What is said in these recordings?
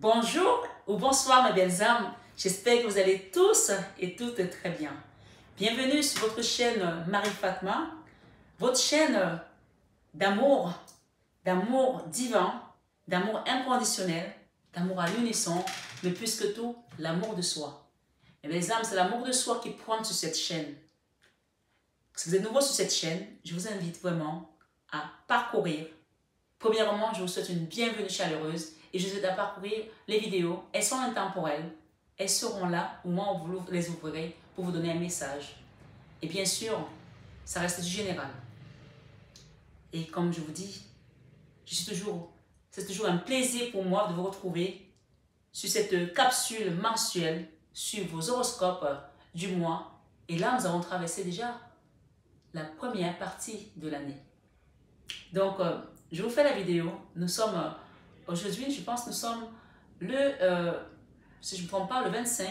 Bonjour ou bonsoir mes belles âmes, j'espère que vous allez tous et toutes très bien. Bienvenue sur votre chaîne Marie Fatma, votre chaîne d'amour divin, d'amour inconditionnel, d'amour à l'unisson, mais plus que tout, l'amour de soi. Mes belles âmes, c'est l'amour de soi qui pointe sur cette chaîne. Si vous êtes nouveau sur cette chaîne, je vous invite vraiment à parcourir. Premièrement, je vous souhaite une bienvenue chaleureuse et je vous invite à parcourir les vidéos. Elles sont intemporelles. Elles seront là au moment où vous les ouvrirez pour vous donner un message. Et bien sûr, ça reste du général. Et comme je vous dis, c'est toujours un plaisir pour moi de vous retrouver sur cette capsule mensuelle sur vos horoscopes du mois. Et là, nous avons traversé déjà la première partie de l'année. Donc, je vous fais la vidéo. Nous sommes, aujourd'hui, je pense que nous sommes si je ne me trompe pas, le 25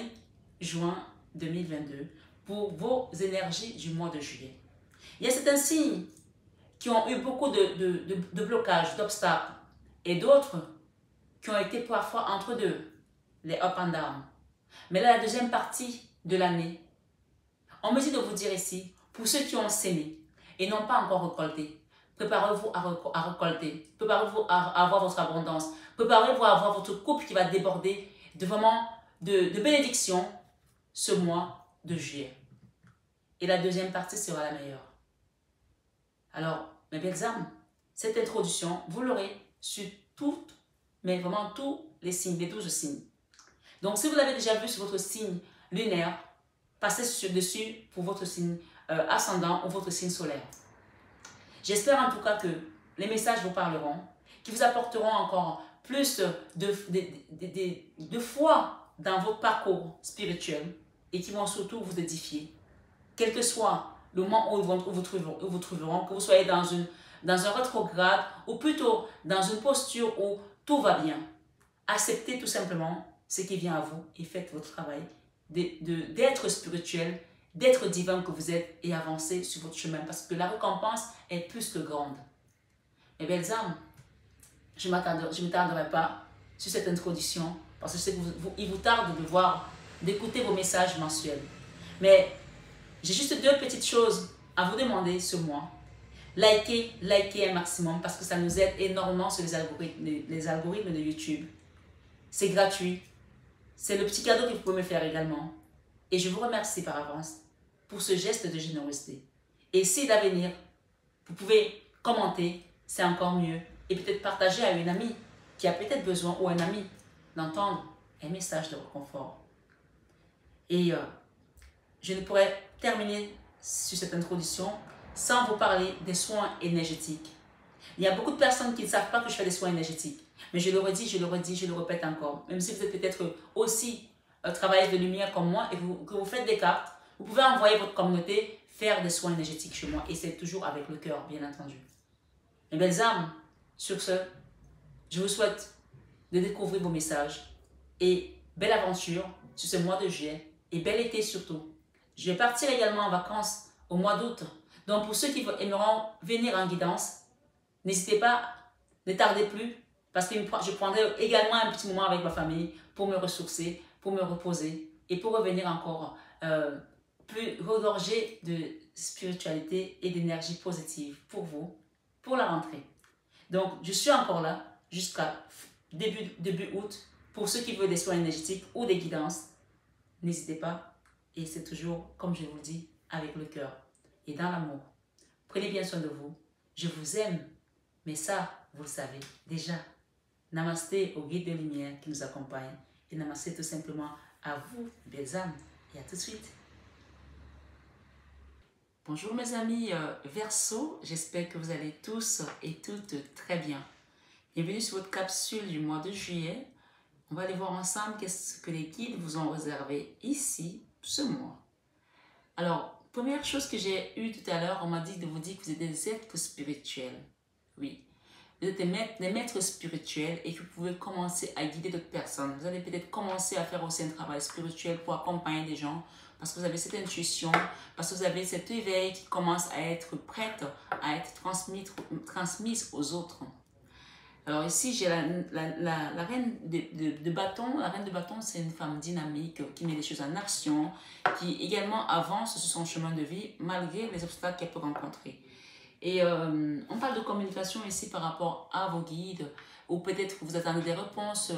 juin 2022 pour vos énergies du mois de juillet. Il y a certains signes qui ont eu beaucoup de blocages, d'obstacles et d'autres qui ont été parfois entre deux, les up and down. Mais là, la deuxième partie de l'année, on me dit de vous dire ici, pour ceux qui ont sémé et n'ont pas encore récolté, préparez-vous à récolter. Préparez-vous à avoir votre abondance. Préparez-vous à avoir votre couple qui va déborder de vraiment de bénédiction ce mois de juillet. Et la deuxième partie sera la meilleure. Alors, mes belles âmes, cette introduction, vous l'aurez sur toutes, mais vraiment tous les signes, les 12 signes. Donc, si vous l'avez déjà vu sur votre signe lunaire, passez dessus pour votre signe ascendant ou votre signe solaire. J'espère en tout cas que les messages vous parleront, qui vous apporteront encore plus de foi dans votre parcours spirituel et qui vont surtout vous édifier. Quel que soit le moment où vous trouveront, que vous soyez dans un rétrograde ou plutôt dans une posture où tout va bien. Acceptez tout simplement ce qui vient à vous et faites votre travail d'être spirituel, d'être divin que vous êtes et avancez sur votre chemin parce que la récompense est plus que grande. Mes belles âmes, je ne m'attarderai pas sur cette introduction parce que je sais qu'il vous tarde d'écouter vos messages mensuels. Mais j'ai juste deux petites choses à vous demander ce mois. Likez un maximum parce que ça nous aide énormément sur les algorithmes de YouTube. C'est gratuit. C'est le petit cadeau que vous pouvez me faire également. Et je vous remercie par avance pour ce geste de générosité. Et si d'avenir, vous pouvez commenter, c'est encore mieux. Et peut-être partager à une amie qui a peut-être besoin, ou un ami, d'entendre un message de réconfort. Et je ne pourrais terminer sur cette introduction sans vous parler des soins énergétiques. Il y a beaucoup de personnes qui ne savent pas que je fais des soins énergétiques. Mais je le redis, je le répète encore. Même si vous êtes peut-être aussi travailleuse de lumière comme moi et que vous faites des cartes, vous pouvez envoyer votre communauté faire des soins énergétiques chez moi. Et c'est toujours avec le cœur, bien entendu. Mes belles âmes, sur ce, je vous souhaite de découvrir vos messages. Et belle aventure sur ce mois de juillet. Et bel été surtout. Je vais partir également en vacances au mois d'août. Donc pour ceux qui aimeront venir en guidance, n'hésitez pas, ne tardez plus. Parce que je prendrai également un petit moment avec ma famille pour me ressourcer, pour me reposer et pour revenir encore plus regorgé de spiritualité et d'énergie positive pour vous, pour la rentrée. Donc, je suis encore là jusqu'à début août. Pour ceux qui veulent des soins énergétiques ou des guidances, n'hésitez pas. Et c'est toujours, comme je vous le dis, avec le cœur et dans l'amour. Prenez bien soin de vous. Je vous aime, mais ça, vous le savez déjà. Namasté au guide de lumière qui nous accompagne. Et namasté tout simplement à vous, belles âmes. Et à tout de suite. Bonjour mes amis Verseau. J'espère que vous allez tous et toutes très bien. Bienvenue sur votre capsule du mois de juillet. On va aller voir ensemble qu'est-ce que les guides vous ont réservé ici, ce mois. Alors, première chose que j'ai eue tout à l'heure, on m'a dit de vous dire que vous êtes des êtres spirituels. Oui. Vous êtes des maîtres spirituels et que vous pouvez commencer à guider d'autres personnes. Vous allez peut-être commencer à faire aussi un travail spirituel pour accompagner des gens parce que vous avez cette intuition, parce que vous avez cet éveil qui commence à être prête à être transmise aux autres. Alors ici, j'ai la reine de bâton. La reine de bâton, c'est une femme dynamique qui met les choses en action, qui également avance sur son chemin de vie malgré les obstacles qu'elle peut rencontrer. Et on parle de communication ici par rapport à vos guides, ou peut-être que vous attendez des réponses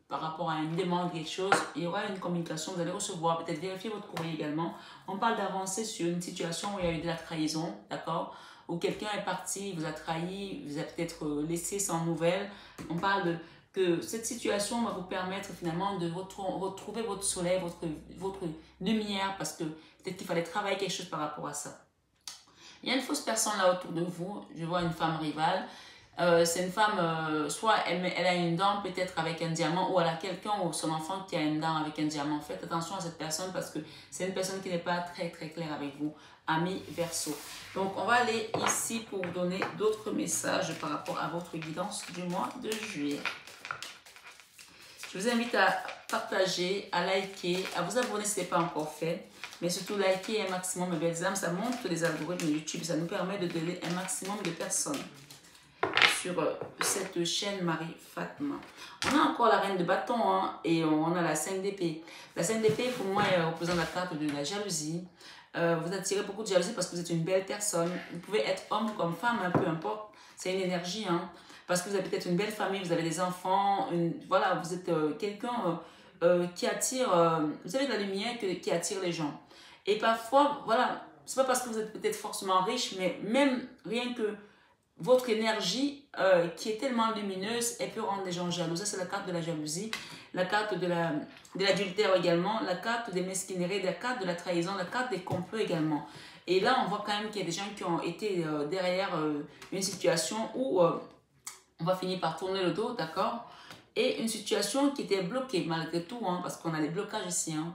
par rapport à une demande, quelque chose. Il y aura une communication, vous allez recevoir, peut-être vérifier votre courrier également. On parle d'avancer sur une situation où il y a eu de la trahison, d'accord? Où quelqu'un est parti, vous a trahi, vous a peut-être laissé sans nouvelles. On parle que cette situation va vous permettre finalement de retrouver votre soleil, votre lumière, parce que peut-être qu'il fallait travailler quelque chose par rapport à ça. Il y a une fausse personne là autour de vous. Je vois une femme rivale. C'est une femme, soit elle a une dent peut-être avec un diamant, ou elle a quelqu'un ou son enfant qui a une dent avec un diamant. Faites attention à cette personne parce que c'est une personne qui n'est pas très claire avec vous, ami Verseau. Donc on va aller ici pour vous donner d'autres messages par rapport à votre guidance du mois de juillet. Je vous invite à partager, à liker, à vous abonner si ce n'est pas encore fait. Mais surtout, liker un maximum de belles âmes. Ça montre les algorithmes de YouTube. Ça nous permet de donner un maximum de personnes sur cette chaîne Marie Fatma. On a encore la reine de bâton hein, et on a la 5 d'épée. La 5 d'épée, pour moi, elle représente la carte de la jalousie. Vous attirez beaucoup de jalousie parce que vous êtes une belle personne. Vous pouvez être homme comme femme, hein, peu importe. C'est une énergie. Hein, parce que vous avez peut-être une belle famille, vous avez des enfants. Voilà, vous êtes quelqu'un qui attire... vous avez de la lumière qui attire les gens. Et parfois, voilà, c'est pas parce que vous êtes peut-être forcément riche, mais même rien que votre énergie qui est tellement lumineuse, elle peut rendre les gens jaloux. Ça, c'est la carte de la jalousie, la carte de l'adultère également, la carte des mesquineries, la carte de la trahison, la carte des complots également. Et là, on voit quand même qu'il y a des gens qui ont été derrière une situation où on va finir par tourner le dos, d'accord? Et une situation qui était bloquée malgré tout, hein, parce qu'on a des blocages ici, hein.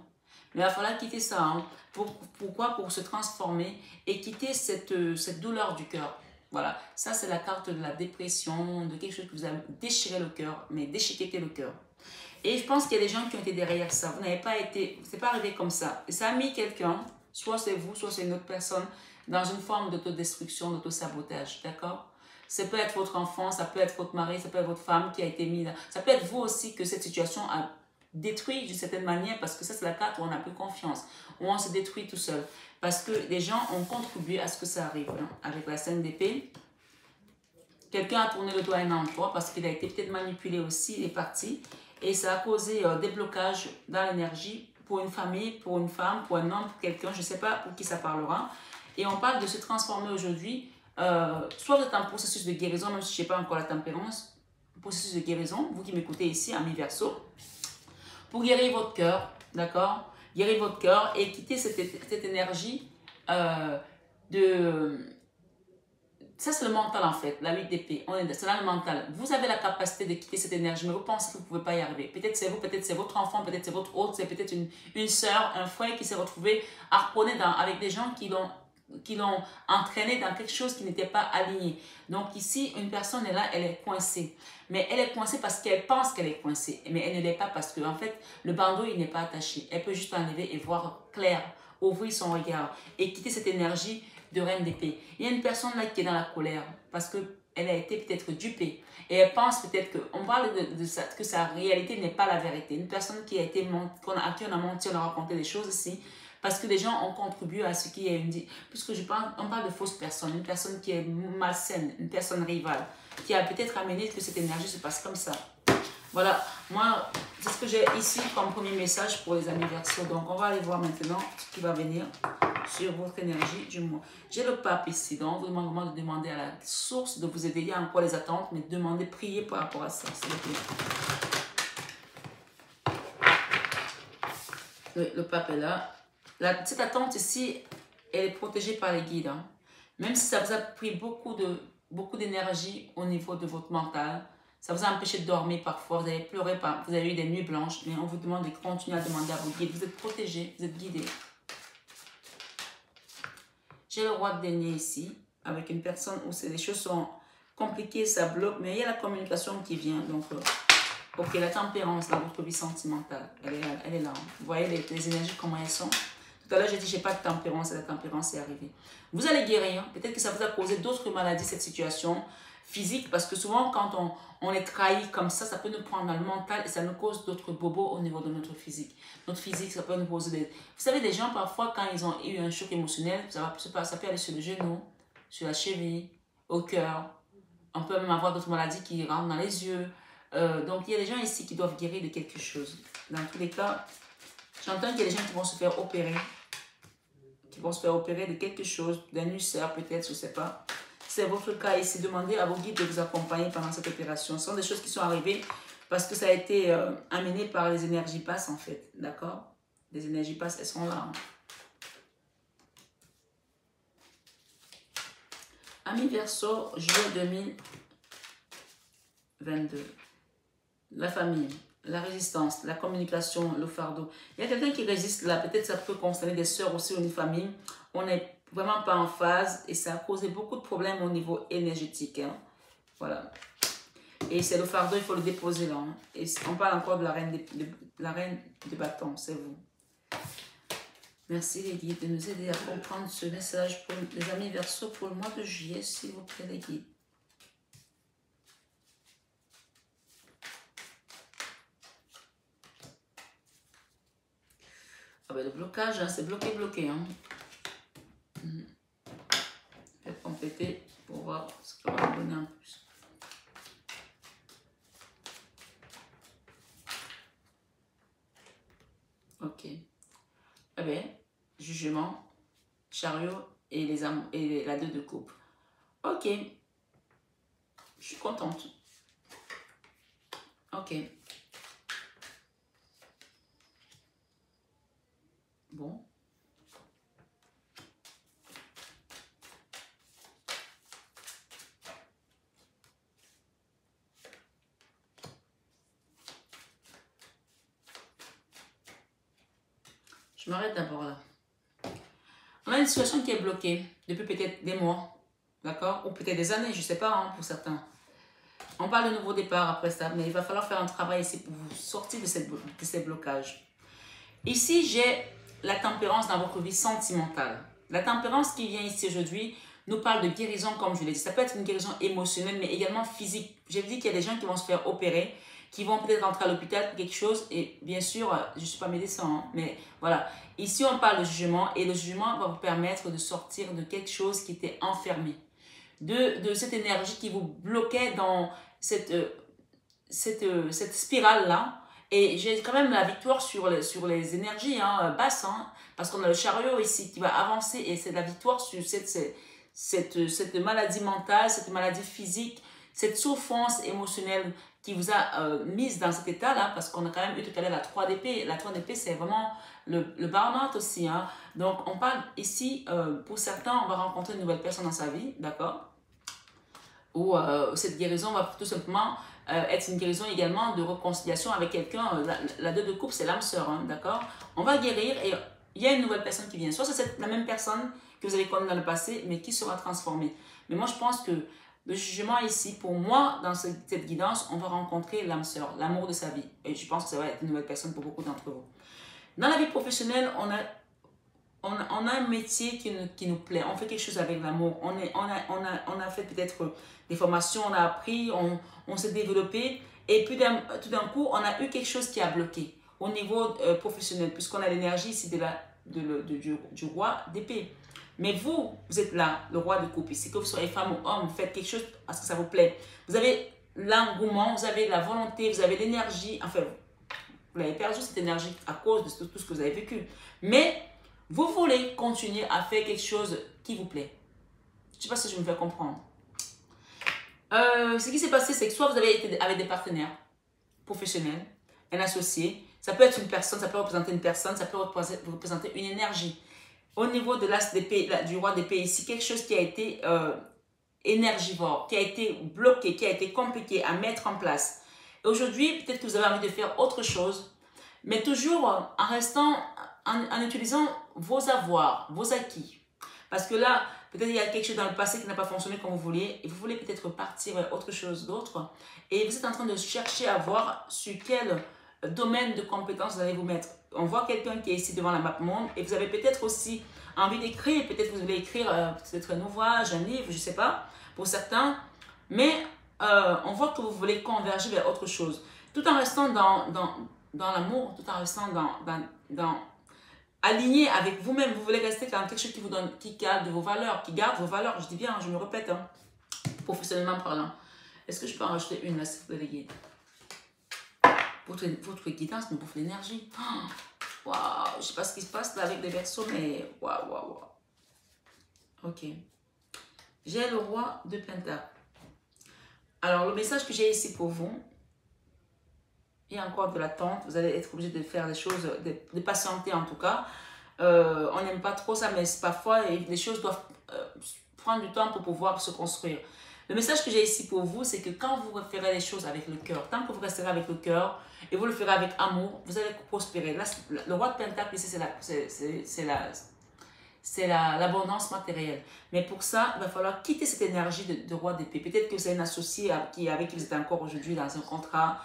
Mais il va falloir quitter ça. Hein. Pourquoi? Pour se transformer et quitter cette douleur du cœur. Voilà, ça c'est la carte de la dépression, de quelque chose qui vous a déchiré le cœur, mais déchiqueté le cœur. Et je pense qu'il y a des gens qui ont été derrière ça. Vous n'avez pas été, c'est pas arrivé comme ça. Et ça a mis quelqu'un, soit c'est vous, soit c'est une autre personne, dans une forme d'autodestruction, d'autosabotage, d'accord? Ça peut être votre enfant, ça peut être votre mari, ça peut être votre femme qui a été mise là. Ça peut être vous aussi que cette situation a détruit d'une certaine manière, parce que ça c'est la carte où on n'a plus confiance, où on se détruit tout seul. Parce que les gens ont contribué à ce que ça arrive. Hein. Avec la 5 d'épée, quelqu'un a tourné le doigt à un endroit parce qu'il a été peut-être manipulé aussi, il est parti. Et ça a causé des blocages dans l'énergie pour une famille, pour une femme, pour un homme, pour quelqu'un, je ne sais pas pour qui ça parlera. Et on parle de se transformer aujourd'hui. Soit vous êtes en processus de guérison, même si je ne sais pas encore la tempérance, processus de guérison, vous qui m'écoutez ici, ami Verseau, pour guérir votre cœur, d'accord? Guérir votre cœur et quitter cette énergie de... Ça, c'est le mental en fait, la 8 d'épée. C'est dans le mental. Vous avez la capacité de quitter cette énergie, mais vous pensez que vous ne pouvez pas y arriver. Peut-être c'est vous, peut-être c'est votre enfant, peut-être c'est votre autre, c'est peut-être une soeur, un frère qui s'est retrouvé harponné avec des gens qui l'ont entraîné dans quelque chose qui n'était pas aligné. Donc ici, une personne est là, elle est coincée. Mais elle est coincée parce qu'elle pense qu'elle est coincée. Mais elle ne l'est pas parce que, en fait, le bandeau, il n'est pas attaché. Elle peut juste enlever et voir clair, ouvrir son regard et quitter cette énergie de reine d'épée. Il y a une personne là qui est dans la colère parce qu'elle a été peut-être dupée. Et elle pense peut-être qu'on parle de ça, que sa réalité n'est pas la vérité. Une personne qui a été à qui on a menti, on a raconté des choses ici. Parce que les gens ont contribué à ce qui est une... Puisque on parle de fausses personnes, une personne qui est malsaine, une personne rivale, qui a peut-être amené que cette énergie se passe comme ça. Voilà, moi, c'est ce que j'ai ici comme premier message pour les amis Verseau. Donc, on va aller voir maintenant ce qui va venir sur votre énergie du mois. J'ai le pape ici, donc on vous demande vraiment de demander à la source de vous aider. Il y a encore les attentes, mais demandez, priez par rapport à ça, s'il vous plaît. Le pape est là. Cette attente ici, elle est protégée par les guides. Hein. Même si ça vous a pris beaucoup d'énergie au niveau de votre mental, ça vous a empêché de dormir parfois, vous avez pleuré, vous avez eu des nuits blanches, mais on vous demande de continuer à demander à vos guides. Vous êtes protégés, vous êtes guidés. J'ai le roi de denier ici, avec une personne où les choses sont compliquées, ça bloque, mais il y a la communication qui vient. Donc, ok, la tempérance dans votre vie sentimentale, elle est là. Hein. Vous voyez les énergies, comment elles sont. Tout à l'heure, j'ai dit, je n'ai pas de tempérance, et la tempérance est arrivée. Vous allez guérir. Peut-être que ça vous a causé d'autres maladies, cette situation. physique, parce que souvent quand on est trahi comme ça peut nous prendre dans le mental et ça nous cause d'autres bobos au niveau de notre physique. Notre physique, ça peut nous poser des... Vous savez, des gens parfois quand ils ont eu un choc émotionnel, ça peut aller sur le genou, sur la cheville, au cœur. On peut même avoir d'autres maladies qui rentrent dans les yeux. Donc il y a des gens ici qui doivent guérir de quelque chose. Dans tous les cas, j'entends qu'il y a des gens qui vont se faire opérer. Qui vont se faire opérer de quelque chose, d'un ulcère peut-être, je ne sais pas. C'est votre cas ici, demandez à vos guides de vous accompagner pendant cette opération. Ce sont des choses qui sont arrivées parce que ça a été amené par les énergies basses en fait, d'accord? Les énergies basses, elles sont là. Hein. Amis Verseau, juillet 2022. La famille, la résistance, la communication, le fardeau. Il y a quelqu'un qui résiste là, peut-être ça peut concerner des sœurs aussi ou une famille. On n'est vraiment pas en phase et ça a causé beaucoup de problèmes au niveau énergétique. Hein. Voilà. Et c'est le fardeau, il faut le déposer là. Hein. Et on parle encore de la reine de bâton, c'est vous. Merci les guides de nous aider à comprendre ce message pour les amis Verseau pour le mois de juillet, s'il vous plaît les guides. Ah ben, le blocage, hein, c'est bloqué. Hein. Faites compléter pour voir ce qu'on va donner en plus. Ok. Eh bien, jugement, chariot et les âmes et la 2 de coupe. Ok. Je suis contente. Ok. Bon. Je m'arrête d'abord là. On a une situation qui est bloquée depuis peut-être des mois, d'accord? Ou peut-être des années, je ne sais pas, hein, pour certains. On parle de nouveau départ après ça, mais il va falloir faire un travail ici pour vous sortir de ces blocages. Ici, j'ai la tempérance dans votre vie sentimentale. La tempérance qui vient ici aujourd'hui nous parle de guérison, comme je l'ai dit. Ça peut être une guérison émotionnelle, mais également physique. J'ai dit qu'il y a des gens qui vont se faire opérer, qui vont peut-être rentrer à l'hôpital pour quelque chose. Et bien sûr, je ne suis pas médecin, hein, mais voilà. Ici, on parle de jugement et le jugement va vous permettre de sortir de quelque chose qui était enfermé. De cette énergie qui vous bloquait dans cette spirale-là. Et j'ai quand même la victoire sur les énergies hein, basses, hein, parce qu'on a le chariot ici qui va avancer et c'est la victoire sur cette maladie mentale, cette maladie physique, cette souffrance émotionnelle qui vous a mise dans cet état-là, parce qu'on a quand même eu tout à l'heure la 3 d'épée. La 3 d'épée, c'est vraiment le burn-out aussi. Hein. Donc, on parle ici, pour certains, on va rencontrer une nouvelle personne dans sa vie, d'accord? Ou cette guérison va tout simplement être une guérison également de réconciliation avec quelqu'un. La 2 de coupe, c'est l'âme sœur, hein, d'accord? On va guérir et il y a une nouvelle personne qui vient. Soit c'est la même personne que vous avez connue dans le passé, mais qui sera transformée. Mais moi, je pense que le jugement ici, pour moi, dans cette guidance, on va rencontrer l'âme sœur, l'amour de sa vie. Et je pense que ça va être une nouvelle personne pour beaucoup d'entre vous. Dans la vie professionnelle, on a un métier qui nous plaît. On fait quelque chose avec l'amour. On a fait peut-être des formations, on a appris, on s'est développé. Et puis tout d'un coup, on a eu quelque chose qui a bloqué au niveau professionnel, puisqu'on a l'énergie ici du roi d'épée. Mais vous êtes là, le roi de coupe ici. Que vous soyez femme ou homme, vous faites quelque chose parce que ça vous plaît. Vous avez l'engouement, vous avez la volonté, vous avez l'énergie. Enfin, vous avez perdu cette énergie à cause de tout ce que vous avez vécu. Mais vous voulez continuer à faire quelque chose qui vous plaît. Je ne sais pas si je me fais comprendre. Ce qui s'est passé, c'est que soit vous avez été avec des partenaires professionnels, un associé. Ça peut être une personne, ça peut représenter une personne, ça peut représenter une énergie. Au niveau de l'as d'épée, du roi d'épée ici, quelque chose qui a été énergivore, qui a été bloqué, qui a été compliqué à mettre en place. Et aujourd'hui, peut-être que vous avez envie de faire autre chose, mais toujours en restant, en utilisant vos avoirs, vos acquis. Parce que là, peut-être il y a quelque chose dans le passé qui n'a pas fonctionné comme vous vouliez, et vous voulez peut-être partir vers autre chose d'autre, et vous êtes en train de chercher à voir sur quel domaine de compétences vous allez vous mettre. On voit quelqu'un qui est ici devant la map monde, et vous avez peut-être aussi envie d'écrire, peut-être vous voulez écrire peut-être un ouvrage, un livre, je ne sais pas. Pour certains, Mais on voit que vous voulez converger vers autre chose. Tout en restant dans l'amour, tout en restant aligné avec vous-même. Vous voulez rester dans quelque chose qui vous donne, qui garde vos valeurs, Je dis bien, je me répète, hein, professionnellement parlant. Est-ce que je peux en rajouter une là, s'il vous plaît, les guides? Votre guidance me bouffe l'énergie. Waouh, je ne sais pas ce qui se passe là avec les Verseaux, mais waouh. Ok. J'ai le roi de Pentacles. Alors, le message que j'ai ici pour vous, il y a encore de l'attente. Vous allez être obligé de faire des choses, de patienter en tout cas. On n'aime pas trop ça, mais parfois, les choses doivent prendre du temps pour pouvoir se construire. Le message que j'ai ici pour vous, c'est que quand vous ferez les choses avec le cœur, tant que vous resterez avec le cœur et vous le ferez avec amour, vous allez prospérer. Là, le roi de Pentacles, ici, c'est l'abondance matérielle. Mais pour ça, il va falloir quitter cette énergie de roi d'épée. Peut-être que c'est un associé avec qui vous êtes encore aujourd'hui dans un contrat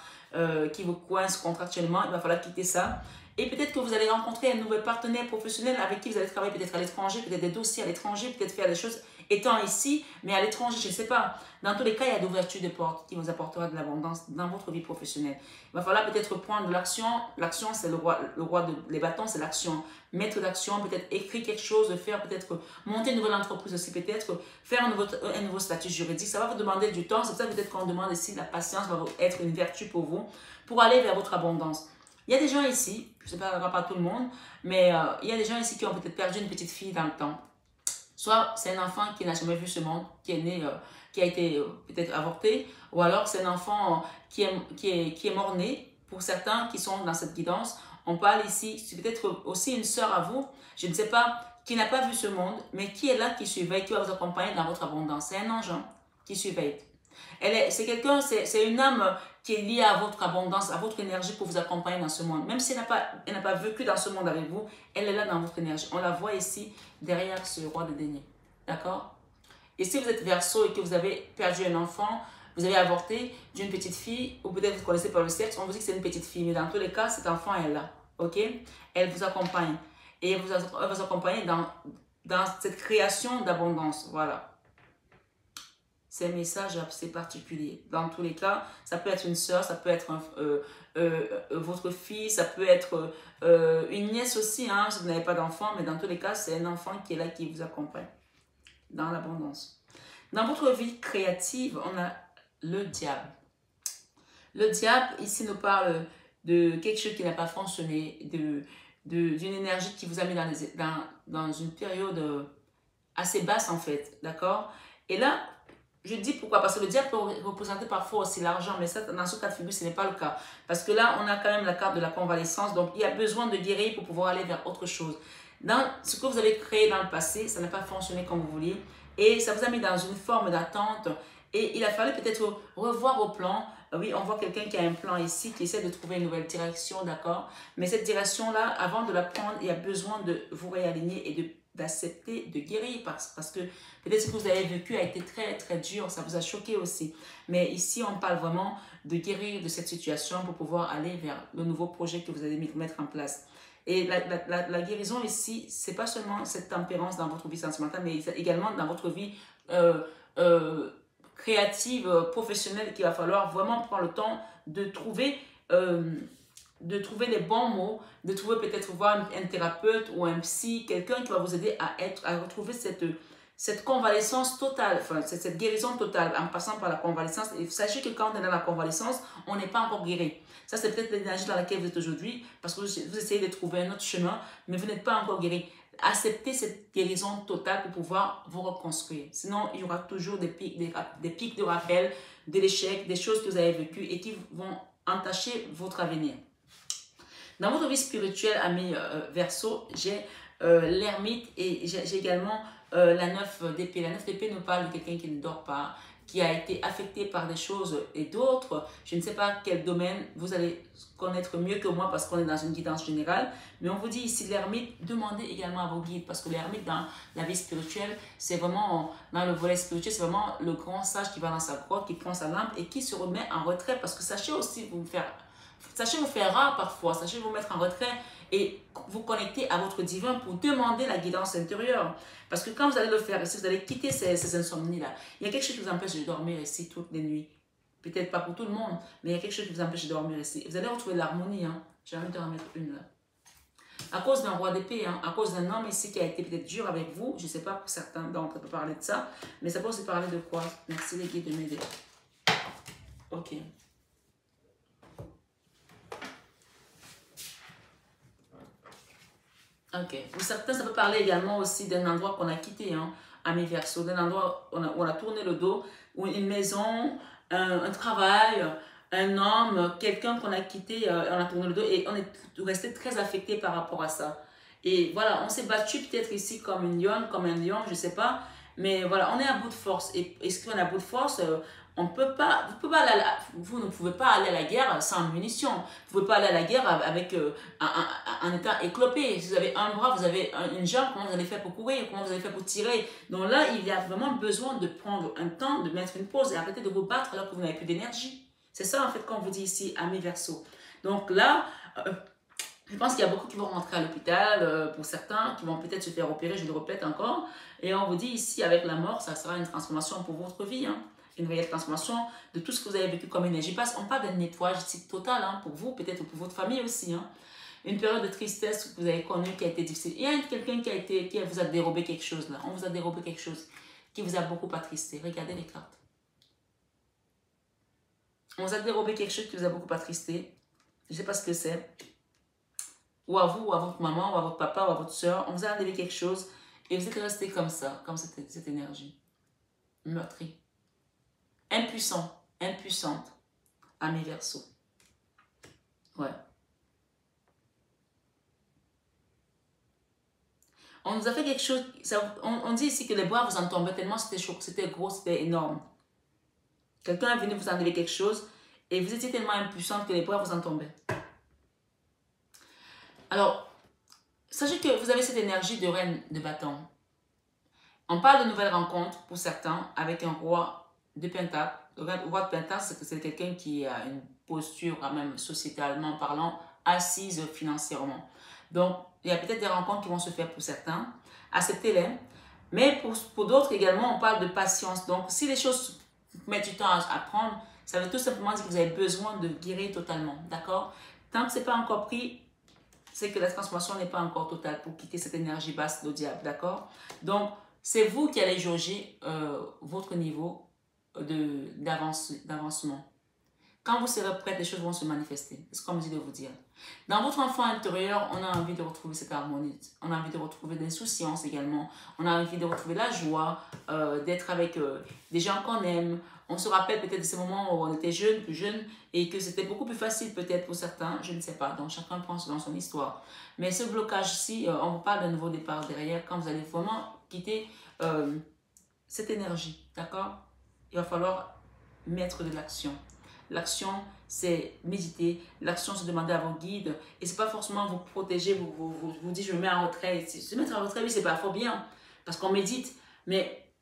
qui vous coince contractuellement. Il va falloir quitter ça. Et peut-être que vous allez rencontrer un nouvel partenaire professionnel avec qui vous allez travailler peut-être à l'étranger, peut-être des dossiers à l'étranger, peut-être faire des choses étant ici, mais à l'étranger, je ne sais pas. Dans tous les cas, il y a d'ouverture de portes qui vous apportera de l'abondance dans votre vie professionnelle. Il va falloir peut-être prendre de l'action. L'action, c'est le roi les bâtons, c'est l'action. Mettre d'action, peut-être écrire quelque chose, faire peut-être monter une nouvelle entreprise aussi, peut-être faire un nouveau statut juridique. Ça va vous demander du temps. C'est pour ça peut-être qu'on demande ici la patience va être une vertu pour vous, pour aller vers votre abondance. Il y a des gens ici, je ne sais pas tout le monde, mais il y a des gens ici qui ont peut-être perdu une petite fille dans le temps. Soit c'est un enfant qui n'a jamais vu ce monde, qui est né, qui a été peut-être avorté, ou alors c'est un enfant qui est mort-né. Pour certains qui sont dans cette guidance, on parle ici, c'est peut-être aussi une sœur à vous, je ne sais pas, qui n'a pas vu ce monde, mais qui est là, qui surveille, qui va vous accompagner dans votre abondance. C'est un ange qui surveille. C'est quelqu'un, c'est une âme qui est liée à votre abondance, à votre énergie pour vous accompagner dans ce monde. Même si elle n'a pas vécu dans ce monde avec vous, elle est là dans votre énergie. On la voit ici, derrière ce roi de denier. D'accord? Et si vous êtes Verseau et que vous avez perdu un enfant, vous avez avorté d'une petite fille, ou peut-être vous connaissez par le sexe, on vous dit que c'est une petite fille. Mais dans tous les cas, cet enfant est là. Ok? Elle vous accompagne. Et elle va vous accompagner dans cette création d'abondance. Voilà. C'est un message assez particulier. Dans tous les cas, ça peut être une soeur, ça peut être votre fille, ça peut être une nièce aussi, hein, si vous n'avez pas d'enfant, mais dans tous les cas, c'est un enfant qui est là, qui vous accompagne dans l'abondance. Dans votre vie créative, on a le diable. Le diable, ici, nous parle de quelque chose qui n'a pas fonctionné, d'une énergie qui vous a mis dans une période assez basse, en fait, d'accord? Et là, je dis pourquoi, parce que le diable peut représenter parfois aussi l'argent, mais ça, dans ce cas de figure, ce n'est pas le cas. Parce que là, on a quand même la carte de la convalescence, donc il y a besoin de guérir pour pouvoir aller vers autre chose. Dans ce que vous avez créé dans le passé, ça n'a pas fonctionné comme vous vouliez, et ça vous a mis dans une forme d'attente, et il a fallu peut-être revoir vos plans. Oui, on voit quelqu'un qui a un plan ici, qui essaie de trouver une nouvelle direction, d'accord? Mais cette direction-là, avant de la prendre, il y a besoin de vous réaligner et d'accepter de guérir parce que peut-être ce que vous avez vécu a été très très dur, ça vous a choqué aussi. Mais ici, on parle vraiment de guérir de cette situation pour pouvoir aller vers le nouveau projet que vous allez mettre en place. Et la guérison ici, c'est pas seulement cette tempérance dans votre vie sentimentale, mais également dans votre vie créative, professionnelle, qu'il va falloir vraiment prendre le temps de trouver les bons mots, de trouver peut-être voir un thérapeute ou un psy, quelqu'un qui va vous aider à retrouver cette convalescence totale, enfin cette guérison totale en passant par la convalescence. Et sachez que quand on est dans la convalescence, on n'est pas encore guéri. Ça, c'est peut-être l'énergie dans laquelle vous êtes aujourd'hui parce que vous essayez de trouver un autre chemin, mais vous n'êtes pas encore guéri. Acceptez cette guérison totale pour pouvoir vous reconstruire. Sinon, il y aura toujours des pics de rappel, de l'échec, des choses que vous avez vécues et qui vont entacher votre avenir. Dans votre vie spirituelle, amis Verseau, j'ai l'ermite et j'ai également la 9 d'épée. La 9 d'épée nous parle de quelqu'un qui ne dort pas, qui a été affecté par des choses et d'autres. Je ne sais pas quel domaine, vous allez connaître mieux que moi parce qu'on est dans une guidance générale. Mais on vous dit ici l'ermite, demandez également à vos guides parce que l'ermite dans la vie spirituelle, c'est vraiment, dans le volet spirituel, c'est vraiment le grand sage qui va dans sa grotte, qui prend sa lampe et qui se remet en retrait parce que sachez aussi vous faire Sachez vous faire rare parfois, sachez vous mettre en retrait et vous connecter à votre divin pour demander la guidance intérieure. Parce que quand vous allez le faire, si vous allez quitter ces insomnies-là, il y a quelque chose qui vous empêche de dormir ici toutes les nuits. Peut-être pas pour tout le monde, mais il y a quelque chose qui vous empêche de dormir ici. Vous allez retrouver l'harmonie. Hein. J'ai envie de en mettre une là. À cause d'un roi d'épée, hein, à cause d'un homme ici qui a été peut-être dur avec vous, je ne sais pas pour certains d'entre eux peut parler de ça, mais ça peut aussi parler de quoi? Merci les guides de m'aider. Ok. Ok. Pour certains, ça peut parler également aussi d'un endroit qu'on a quitté, hein, amis Verseau, d'un endroit où on a tourné le dos, ou une maison, un travail, un homme, quelqu'un qu'on a quitté, on a tourné le dos et on est resté très affecté par rapport à ça. Et voilà, on s'est battu peut-être ici comme une lionne, comme un lion, je ne sais pas, mais voilà, on est à bout de force. Et est-ce qu'on est à bout de force? On peut pas, vous ne pouvez pas aller à la guerre sans munitions. Vous ne pouvez pas aller à la guerre avec un état éclopé. Si vous avez un bras, vous avez une jambe, comment vous allez faire pour courir? Comment vous allez faire pour tirer? Donc là, il y a vraiment besoin de prendre un temps, de mettre une pause et arrêter de vous battre alors que vous n'avez plus d'énergie. C'est ça en fait qu'on vous dit ici, amis Verseau. Donc là, je pense qu'il y a beaucoup qui vont rentrer à l'hôpital, pour certains qui vont peut-être se faire opérer, je le répète encore. Et on vous dit ici, avec la mort, ça sera une transformation pour votre vie. Hein. Une réelle transformation de tout ce que vous avez vécu comme énergie. Parce qu'on parle d'un nettoyage total hein, pour vous, peut-être pour votre famille aussi. Hein. Une période de tristesse que vous avez connue qui a été difficile. Il y a quelqu'un qui vous a dérobé quelque chose là. On vous a dérobé quelque chose qui vous a beaucoup attristé. Regardez les cartes. On vous a dérobé quelque chose qui vous a beaucoup attristé. Je ne sais pas ce que c'est. Ou à vous, ou à votre maman, ou à votre papa, ou à votre soeur. On vous a enlevé quelque chose et vous êtes resté comme ça, comme cette énergie. Meurtrie. Impuissant, impuissante, amis Verseau. Ouais. On nous a fait quelque chose, on dit ici que les bras vous en tombaient tellement c'était chaud, c'était gros, c'était énorme. Quelqu'un est venu vous enlever quelque chose et vous étiez tellement impuissante que les bras vous en tombaient. Alors, sachez que vous avez cette énergie de reine de bâton. On parle de nouvelles rencontres pour certains avec un roi de pentacles. Le roi de pentacles, c'est quelqu'un qui a une posture, même sociétalement parlant, assise financièrement. Donc, il y a peut-être des rencontres qui vont se faire pour certains. Acceptez-les. Mais pour d'autres également, on parle de patience. Donc, si les choses mettent du temps à prendre, ça veut tout simplement dire que vous avez besoin de guérir totalement. D'accord? Tant que ce n'est pas encore pris, c'est que la transformation n'est pas encore totale pour quitter cette énergie basse de diable. D'accord? Donc, c'est vous qui allez jauger votre niveau d'avancement. Quand vous serez prête, les choses vont se manifester. C'est ce qu'on me dit de vous dire. Dans votre enfant intérieur, on a envie de retrouver cette harmonie. On a envie de retrouver l'insouciance également. On a envie de retrouver la joie, d'être avec des gens qu'on aime. On se rappelle peut-être de ces moments où on était jeune, plus jeune, et que c'était beaucoup plus facile peut-être pour certains. Je ne sais pas. Donc chacun pense dans son histoire. Mais ce blocage-ci, on vous parle d'un nouveau départ derrière quand vous allez vraiment quitter cette énergie. D'accord? Il va falloir mettre de l'action. L'action, c'est méditer. L'action, c'est demander à vos guides. Et c'est pas forcément vous protéger, vous dire je me mets en retrait. Se mettre en retrait, oui, c'est pas fort bien. Parce qu'on médite. Mais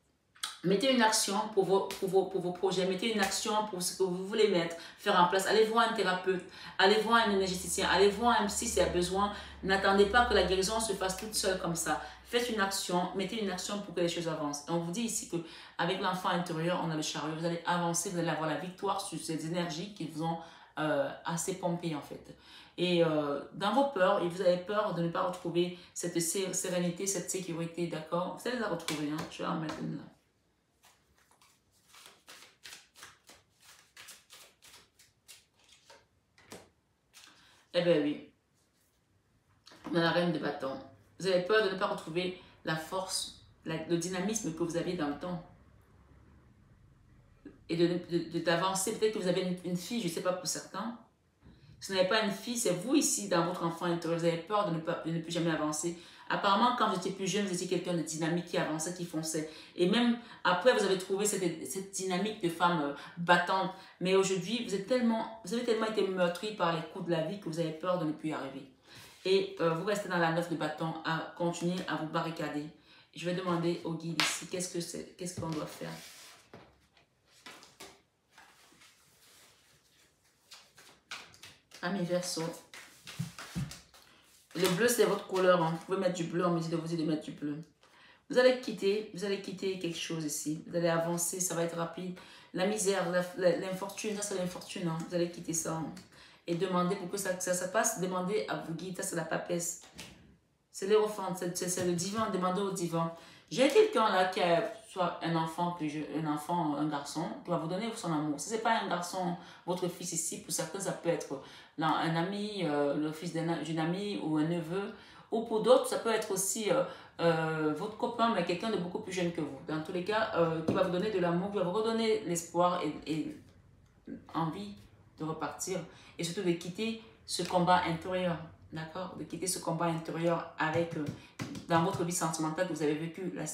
mettez une action pour vos projets. Mettez une action pour ce que vous voulez mettre, faire en place. Allez voir un thérapeute. Allez voir un énergéticien. Allez voir un psy s'il y a besoin. N'attendez pas que la guérison se fasse toute seule comme ça. Faites une action, mettez une action pour que les choses avancent. Et on vous dit ici qu'avec l'enfant intérieur, on a le chariot. Vous allez avancer, vous allez avoir la victoire sur ces énergies qui vous ont assez pompé en fait. Et dans vos peurs, et vous avez peur de ne pas retrouver cette sérénité, cette sécurité, d'accord? Vous allez la retrouver, hein? Je vais en mettre une là. Eh bien oui, dans la reine de bâton. Vous avez peur de ne pas retrouver la force, le dynamisme que vous aviez dans le temps. Et d'avancer. Peut-être que vous avez une fille, je ne sais pas pour certains. Si vous n'avez pas une fille, c'est vous ici, dans votre enfant intérieur. Vous avez peur de ne plus jamais avancer. Apparemment, quand vous étiez plus jeune, vous étiez quelqu'un de dynamique qui avançait, qui fonçait. Et même après, vous avez trouvé cette dynamique de femme battante. Mais aujourd'hui, vous avez tellement été meurtri par les coups de la vie que vous avez peur de ne plus y arriver. Et vous restez dans la 9 de bâton à continuer à vous barricader. Je vais demander au guide ici, qu'est-ce qu'on doit faire? Amis Verseau. Le bleu, c'est votre couleur. Hein. Vous pouvez mettre du bleu, on me dit de vous dire de mettre du bleu. Vous allez quitter quelque chose ici. Vous allez avancer, ça va être rapide. La misère, l'infortune, ça c'est l'infortune. Hein. Vous allez quitter ça. Hein. Et demander pour que ça passe, demandez à vos guides, ça c'est la papesse. C'est l'Hérophante, c'est le divin, demandez au divin. J'ai quelqu'un là qui a soit un enfant, un garçon, qui va vous donner son amour. Si ce n'est pas un garçon, votre fils ici, pour certains ça peut être là, un ami, le fils d'une amie ou un neveu. Ou pour d'autres, ça peut être aussi votre copain, mais quelqu'un de beaucoup plus jeune que vous. Dans tous les cas, qui va vous donner de l'amour, qui va vous redonner l'espoir et envie de repartir. Et surtout de quitter ce combat intérieur. D'accord? De quitter ce combat intérieur avec, dans votre vie sentimentale que vous avez vécu, la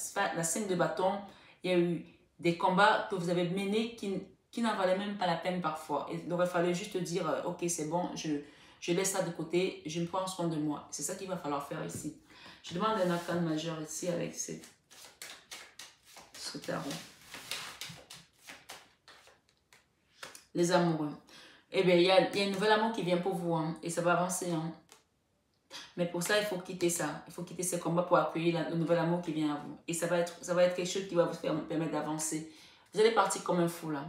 scène de bâton, il y a eu des combats que vous avez menés qui n'en valaient même pas la peine parfois. Et il aurait fallu juste dire, ok, c'est bon, je laisse ça de côté, je me prends soin de moi. C'est ça qu'il va falloir faire ici. Je demande un arcane majeur ici avec ce tarot. Les amoureux. Eh bien, il y a un nouvel amour qui vient pour vous, hein, et ça va avancer. Hein. Mais pour ça, il faut quitter ça. Il faut quitter ce combat pour accueillir le nouvel amour qui vient à vous. Et ça va être quelque chose qui va vous permettre d'avancer. Vous allez partir comme un fou, là.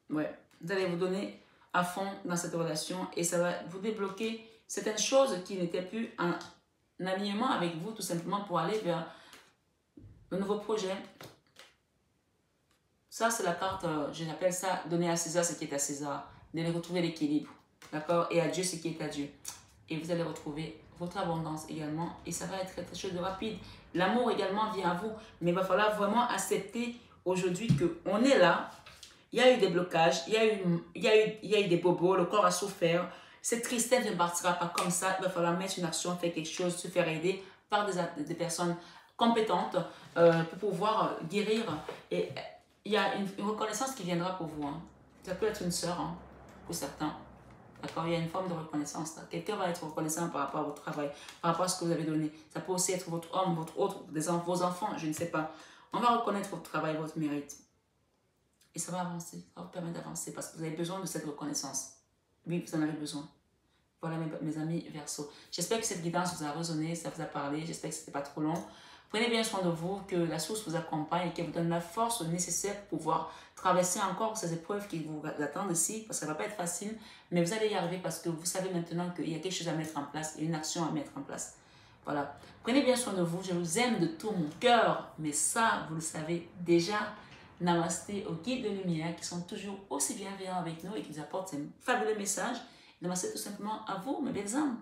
Ouais. Vous allez vous donner à fond dans cette relation et ça va vous débloquer certaines choses qui n'étaient plus en alignement avec vous, tout simplement pour aller vers le nouveau projet. Ça, c'est la carte, j'appelle ça, donner à César ce qui est à César. De retrouver l'équilibre. D'accord? Et à Dieu ce qui est à Dieu. Et vous allez retrouver votre abondance également. Et ça va être quelque chose de rapide. L'amour également vient à vous. Mais il va falloir vraiment accepter aujourd'hui qu'on est là. Il y a eu des blocages. Il y a eu des bobos. Le corps a souffert. Cette tristesse ne partira pas comme ça. Il va falloir mettre une action, faire quelque chose, se faire aider par des personnes compétentes pour pouvoir guérir. Et il y a une reconnaissance qui viendra pour vous. Hein. Ça peut être une sœur, hein, pour certains. D'accord, il y a une forme de reconnaissance. Quelqu'un va être reconnaissant par rapport à votre travail, par rapport à ce que vous avez donné. Ça peut aussi être votre homme, votre autre, vos enfants, je ne sais pas. On va reconnaître votre travail, votre mérite. Et ça va avancer, ça va vous permettre d'avancer parce que vous avez besoin de cette reconnaissance. Oui, vous en avez besoin. Voilà mes amis Verseau. J'espère que cette guidance vous a résonné, ça vous a parlé. J'espère que ce n'était pas trop long. Prenez bien soin de vous, que la source vous accompagne et qu'elle vous donne la force nécessaire pour pouvoir traverser encore ces épreuves qui vous attendent ici, parce que ça ne va pas être facile, mais vous allez y arriver parce que vous savez maintenant qu'il y a quelque chose à mettre en place, il y a une action à mettre en place. Voilà. Prenez bien soin de vous, je vous aime de tout mon cœur, mais ça, vous le savez déjà. Namasté aux guides de lumière qui sont toujours aussi bienveillants avec nous et qui nous apportent ces fabuleux messages. Namasté tout simplement à vous, mes belles âmes.